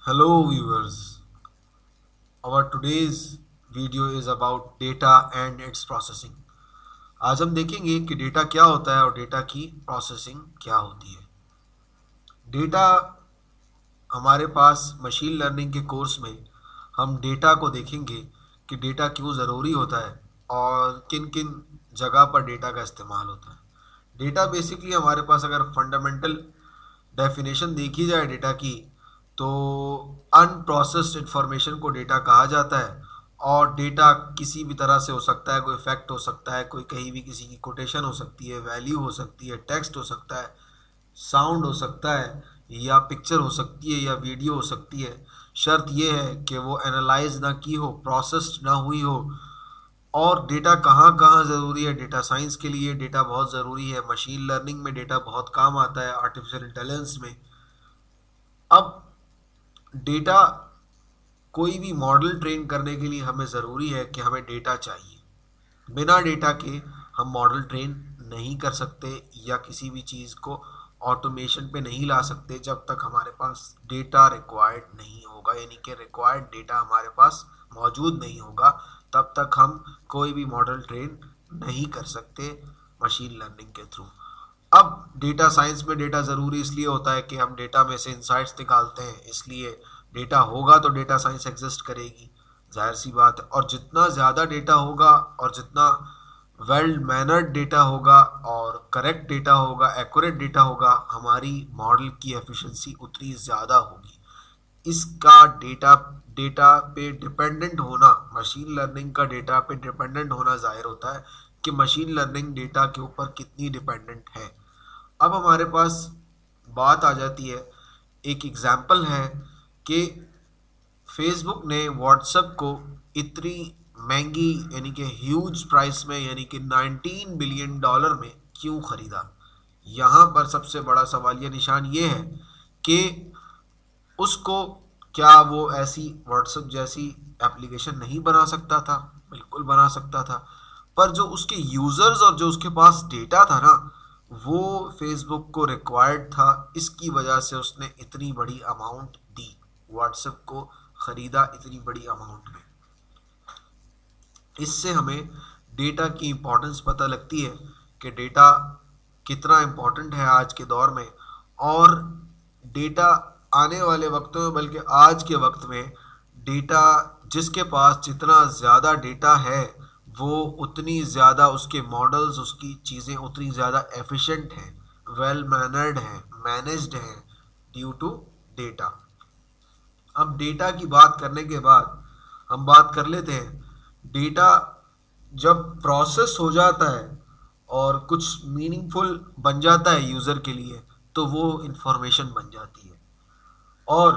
Hello viewers, our today's video is about data and its processing. आज हम देखेंगे कि डेटा क्या होता है और डेटा की प्रोसेसिंग क्या होती है। डेटा हमारे पास मशीन लर्निंग के कोर्स में हम डेटा को देखेंगे कि डेटा क्यों ज़रूरी होता है और किन किन जगह पर डेटा का इस्तेमाल होता है। डेटा बेसिकली हमारे पास अगर फंडामेंटल डेफिनेशन देखी जाए डेटा की तो अनप्रोसेस्ड इंफॉर्मेशन को डेटा कहा जाता है। और डेटा किसी भी तरह से हो सकता है, कोई फैक्ट हो सकता है, कोई कहीं भी किसी की कोटेशन हो सकती है, वैल्यू हो सकती है, टेक्स्ट हो सकता है, साउंड हो सकता है, या पिक्चर हो सकती है, या वीडियो हो सकती है। शर्त यह है कि वो एनालाइज ना की हो, प्रोसेस्ड ना हुई हो। और डेटा कहाँ कहाँ ज़रूरी है? डेटा साइंस के लिए डेटा बहुत ज़रूरी है, मशीन लर्निंग में डेटा बहुत काम आता है, आर्टिफिशियल इंटेलिजेंस में। अब डेटा कोई भी मॉडल ट्रेन करने के लिए हमें ज़रूरी है कि हमें डेटा चाहिए। बिना डेटा के हम मॉडल ट्रेन नहीं कर सकते या किसी भी चीज़ को ऑटोमेशन पे नहीं ला सकते जब तक हमारे पास डेटा रिक्वायर्ड नहीं होगा, यानी कि रिक्वायर्ड डेटा हमारे पास मौजूद नहीं होगा, तब तक हम कोई भी मॉडल ट्रेन नहीं कर सकते मशीन लर्निंग के थ्रू। अब डेटा साइंस में डेटा ज़रूरी इसलिए होता है कि हम डेटा में से इंसाइट्स निकालते हैं, इसलिए डेटा होगा तो डेटा साइंस एग्जिस्ट करेगी, जाहिर सी बात है। और जितना ज़्यादा डेटा होगा और जितना वेल मैनर्ड डेटा होगा और करेक्ट डेटा होगा, एक्यूरेट डेटा होगा, हमारी मॉडल की एफिशिएंसी उतनी ज़्यादा होगी। इसका डेटा डेटा पे डिपेंडेंट होना, मशीन लर्निंग का डेटा पे डिपेंडेंट होना ज़ाहिर होता है कि मशीन लर्निंग डेटा के ऊपर कितनी डिपेंडेंट है। अब हमारे पास बात आ जाती है, एक एग्जाम्पल है कि फेसबुक ने व्हाट्सएप को इतनी महंगी यानी कि ह्यूज प्राइस में, यानी कि 19 बिलियन डॉलर में क्यों ख़रीदा। यहाँ पर सबसे बड़ा सवालिया निशान ये है कि उसको क्या वो ऐसी व्हाट्सएप जैसी एप्लीकेशन नहीं बना सकता था? बिल्कुल बना सकता था, पर जो उसके यूज़र्स और जो उसके पास डेटा था ना, वो फेसबुक को रिक्वायर्ड था। इसकी वजह से उसने इतनी बड़ी अमाउंट दी, व्हाट्सएप को ख़रीदा इतनी बड़ी अमाउंट में। इससे हमें डेटा की इम्पोर्टेंस पता लगती है कि डेटा कितना इम्पोर्टेंट है आज के दौर में। और डेटा आने वाले वक्तों में, बल्कि आज के वक्त में, डेटा जिसके पास जितना ज़्यादा डेटा है वो उतनी ज़्यादा उसके मॉडल्स, उसकी चीज़ें उतनी ज़्यादा एफिशिएंट हैं, वेल मैनर्ड हैं, मैनेज्ड हैं ड्यू टू डेटा। अब डेटा की बात करने के बाद हम बात कर लेते हैं, डेटा जब प्रोसेस हो जाता है और कुछ मीनिंगफुल बन जाता है यूज़र के लिए, तो वो इंफॉर्मेशन बन जाती है। और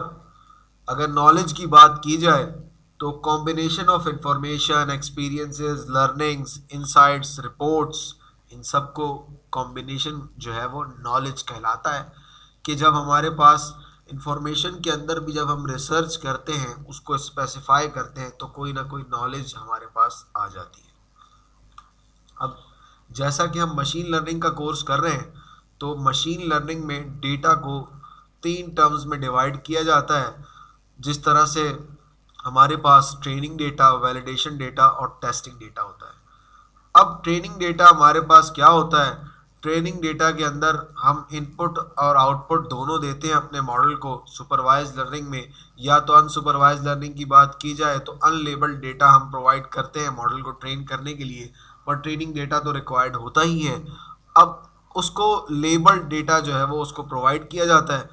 अगर नॉलेज की बात की जाए तो combination of information, experiences, learnings, insights, reports, इन सब को कॉम्बिनेशन जो है वो नॉलेज कहलाता है। कि जब हमारे पास इंफॉर्मेशन के अंदर भी जब हम रिसर्च करते हैं, उसको स्पेसिफाई करते हैं, तो कोई ना कोई नॉलेज हमारे पास आ जाती है। अब जैसा कि हम मशीन लर्निंग का कोर्स कर रहे हैं, तो मशीन लर्निंग में डेटा को 3 टर्म्स में डिवाइड किया जाता है। जिस तरह से हमारे पास ट्रेनिंग डेटा, वैलिडेशन डेटा और टेस्टिंग डेटा होता है। अब ट्रेनिंग डेटा हमारे पास क्या होता है? ट्रेनिंग डेटा के अंदर हम इनपुट और आउटपुट दोनों देते हैं अपने मॉडल को सुपरवाइज लर्निंग में, या तो अनसुपरवाइज लर्निंग की बात की जाए तो अनलेबल्ड डेटा हम प्रोवाइड करते हैं मॉडल को ट्रेन करने के लिए, पर ट्रेनिंग डेटा तो रिक्वायर्ड होता ही है। अब उसको लेबल्ड डेटा जो है वो उसको प्रोवाइड किया जाता है,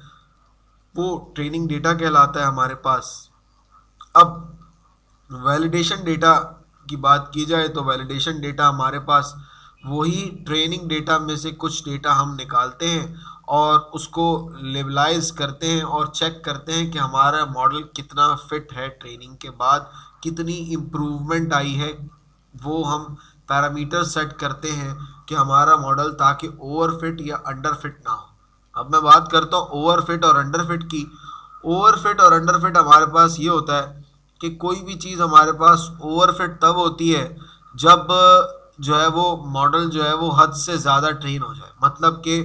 वो ट्रेनिंग डेटा कहलाता है हमारे पास। अब वैलिडेशन डेटा की बात की जाए तो वैलिडेशन डेटा हमारे पास वही ट्रेनिंग डेटा में से कुछ डेटा हम निकालते हैं और उसको लेबलाइज करते हैं और चेक करते हैं कि हमारा मॉडल कितना फिट है, ट्रेनिंग के बाद कितनी इम्प्रूवमेंट आई है। वो हम पैरामीटर सेट करते हैं कि हमारा मॉडल ताकि ओवर फिट या अंडर फिट ना हो। अब मैं बात करता हूँ ओवर फिट और अंडर फिट की। ओवर फिट और अंडर फिट हमारे पास ये होता है कि कोई भी चीज़ हमारे पास ओवर फिट तब होती है जब जो है वो मॉडल जो है वो हद से ज़्यादा ट्रेन हो जाए। मतलब कि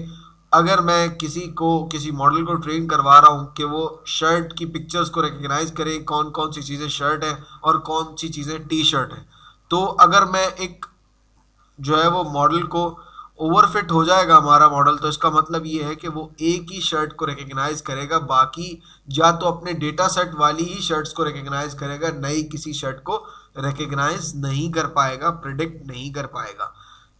अगर मैं किसी मॉडल को ट्रेन करवा रहा हूँ कि वो शर्ट की पिक्चर्स को रिकग्नाइज करे, कौन कौन सी चीज़ें शर्ट है और कौन सी चीज़ें टी शर्ट है, तो अगर मैं एक जो है वो मॉडल को ओवरफिट हो जाएगा हमारा मॉडल, तो इसका मतलब ये है कि वो एक ही शर्ट को रिकग्नाइज करेगा, बाकी या तो अपने डेटा सेट वाली ही शर्ट्स को रिकग्नाइज करेगा, नई किसी शर्ट को रिकग्नाइज नहीं कर पाएगा, प्रिडिक्ट नहीं कर पाएगा।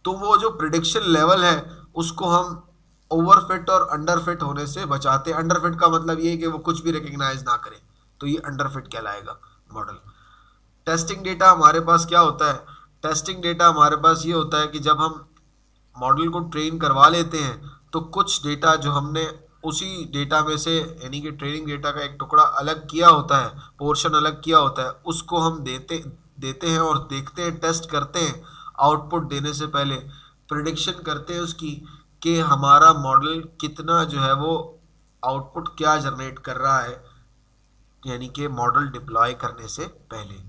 तो वो जो प्रिडिक्शन लेवल है उसको हम ओवरफिट और अंडरफिट होने से बचाते हैं। अंडरफिट का मतलब ये है कि वो कुछ भी रिकग्नाइज ना करे, तो ये अंडरफिट कहलाएगा मॉडल। टेस्टिंग डेटा हमारे पास क्या होता है? टेस्टिंग डेटा हमारे पास ये होता है कि जब हम मॉडल को ट्रेन करवा लेते हैं तो कुछ डेटा जो हमने उसी डेटा में से, यानी कि ट्रेनिंग डेटा का एक टुकड़ा अलग किया होता है, पोर्शन अलग किया होता है, उसको हम देते हैं और देखते हैं, टेस्ट करते हैं आउटपुट देने से पहले, प्रिडिक्शन करते हैं उसकी कि हमारा मॉडल कितना जो है वो आउटपुट क्या जनरेट कर रहा है, यानी कि मॉडल डिप्लॉय करने से पहले।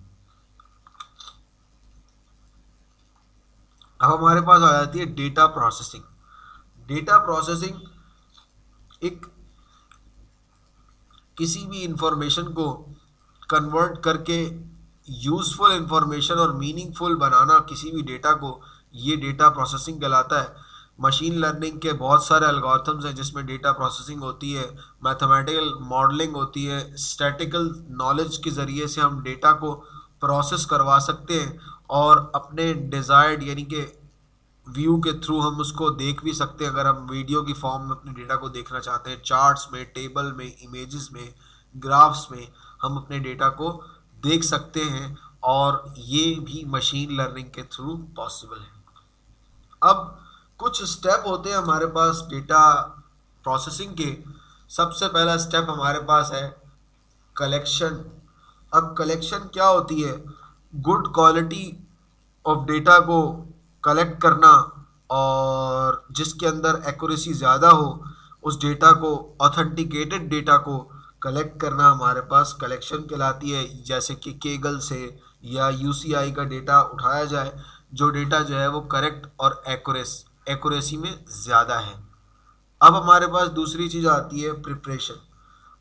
अब हमारे पास आ जाती है डेटा प्रोसेसिंग। डेटा प्रोसेसिंग एक किसी भी इंफॉर्मेशन को कन्वर्ट करके यूज़फुल इंफॉर्मेशन और मीनिंगफुल बनाना किसी भी डेटा को, ये डेटा प्रोसेसिंग कहलाता है। मशीन लर्निंग के बहुत सारे एल्गोरिथम्स हैं जिसमें डेटा प्रोसेसिंग होती है, मैथमेटिकल मॉडलिंग होती है, स्टैटिकल नॉलेज के ज़रिए से हम डेटा को प्रोसेस करवा सकते हैं और अपने डिज़ायर्ड यानी कि व्यू के थ्रू हम उसको देख भी सकते हैं। अगर हम वीडियो की फॉर्म में अपने डेटा को देखना चाहते हैं, चार्ट्स में, टेबल में, इमेजेस में, ग्राफ्स में, हम अपने डेटा को देख सकते हैं और ये भी मशीन लर्निंग के थ्रू पॉसिबल है। अब कुछ स्टेप होते हैं हमारे पास डेटा प्रोसेसिंग के। सबसे पहला स्टेप हमारे पास है कलेक्शन। अब कलेक्शन क्या होती है? गुड क्वालिटी ऑफ डेटा को कलेक्ट करना और जिसके अंदर एक्यूरेसी ज़्यादा हो, उस डेटा को, ऑथेंटिकेटेड डेटा को कलेक्ट करना हमारे पास कलेक्शन कहलाती है। जैसे कि केगल से या यूसीआई का डेटा उठाया जाए, जो डेटा जो है वो करेक्ट और एक्यूरेसी में ज़्यादा है। अब हमारे पास दूसरी चीज़ आती है प्रिपरेशन।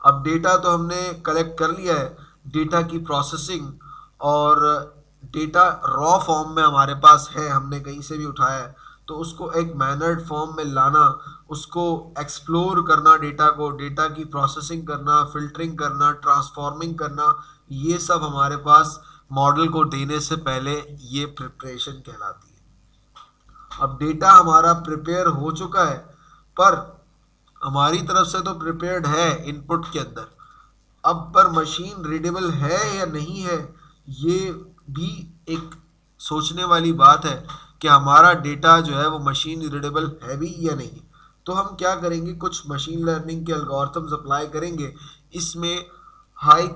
अब डेटा तो हमने कलेक्ट कर लिया है, डेटा की प्रोसेसिंग और डेटा रॉ फॉर्म में हमारे पास है, हमने कहीं से भी उठाया है, तो उसको एक मैनर्ड फॉर्म में लाना, उसको एक्सप्लोर करना, डेटा को, डेटा की प्रोसेसिंग करना, फिल्टरिंग करना, ट्रांसफॉर्मिंग करना, ये सब हमारे पास मॉडल को देने से पहले ये प्रिपरेशन कहलाती है। अब डेटा हमारा प्रिपेयर हो चुका है, पर हमारी तरफ से तो प्रिपेयर्ड है इनपुट के अंदर, अब पर मशीन रीडेबल है या नहीं है, ये भी एक सोचने वाली बात है कि हमारा डेटा जो है वो मशीन रीडेबल है भी या नहीं। तो हम क्या करेंगे, कुछ मशीन लर्निंग के एल्गोरिथम्स अप्लाई करेंगे। इसमें हाई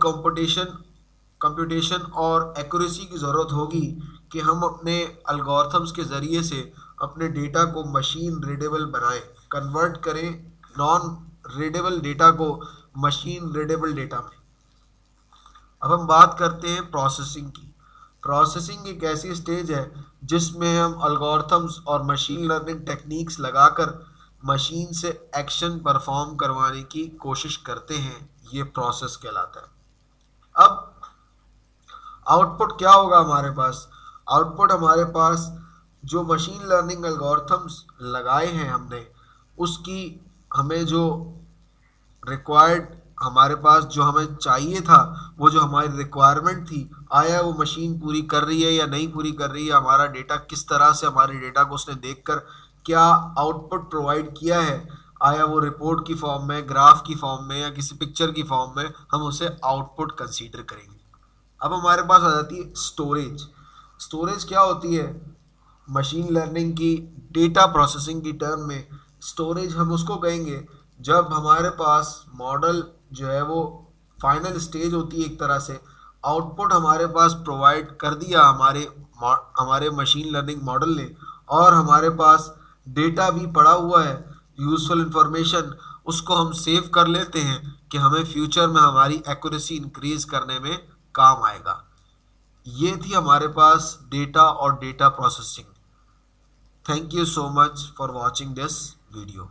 कंप्यूटेशन और एक्यूरेसी की ज़रूरत होगी कि हम अपने एल्गोरिथम्स के ज़रिए से अपने डेटा को मशीन रीडेबल बनाएं, कन्वर्ट करें नॉन रीडेबल डेटा को मशीन रीडेबल डेटा में। अब हम बात करते हैं प्रोसेसिंग की। प्रोसेसिंग एक ऐसी स्टेज है जिसमें हम एल्गोरिथम्स और मशीन लर्निंग टेक्निक्स लगाकर मशीन से एक्शन परफॉर्म करवाने की कोशिश करते हैं, ये प्रोसेस कहलाता है। अब आउटपुट क्या होगा हमारे पास? आउटपुट हमारे पास जो मशीन लर्निंग एल्गोरिथम्स लगाए हैं हमने, उसकी हमें जो रिक्वायर्ड, हमारे पास जो हमें चाहिए था, वो जो हमारी रिक्वायरमेंट थी, आया वो मशीन पूरी कर रही है या नहीं पूरी कर रही है, हमारा डेटा किस तरह से, हमारे डेटा को उसने देखकर क्या आउटपुट प्रोवाइड किया है, आया वो रिपोर्ट की फॉर्म में, ग्राफ की फॉर्म में या किसी पिक्चर की फॉर्म में, हम उसे आउटपुट कंसीडर करेंगे। अब हमारे पास आ जाती है स्टोरेज। स्टोरेज क्या होती है? मशीन लर्निंग की डेटा प्रोसेसिंग की टर्म में स्टोरेज हम उसको कहेंगे जब हमारे पास मॉडल जो है वो फाइनल स्टेज होती है, एक तरह से आउटपुट हमारे पास प्रोवाइड कर दिया हमारे मशीन लर्निंग मॉडल ने, और हमारे पास डेटा भी पड़ा हुआ है, यूजफुल इंफॉर्मेशन, उसको हम सेव कर लेते हैं कि हमें फ्यूचर में हमारी एक्यूरेसी इंक्रीज करने में काम आएगा। ये थी हमारे पास डेटा और data processing. Thank you so much for watching this video.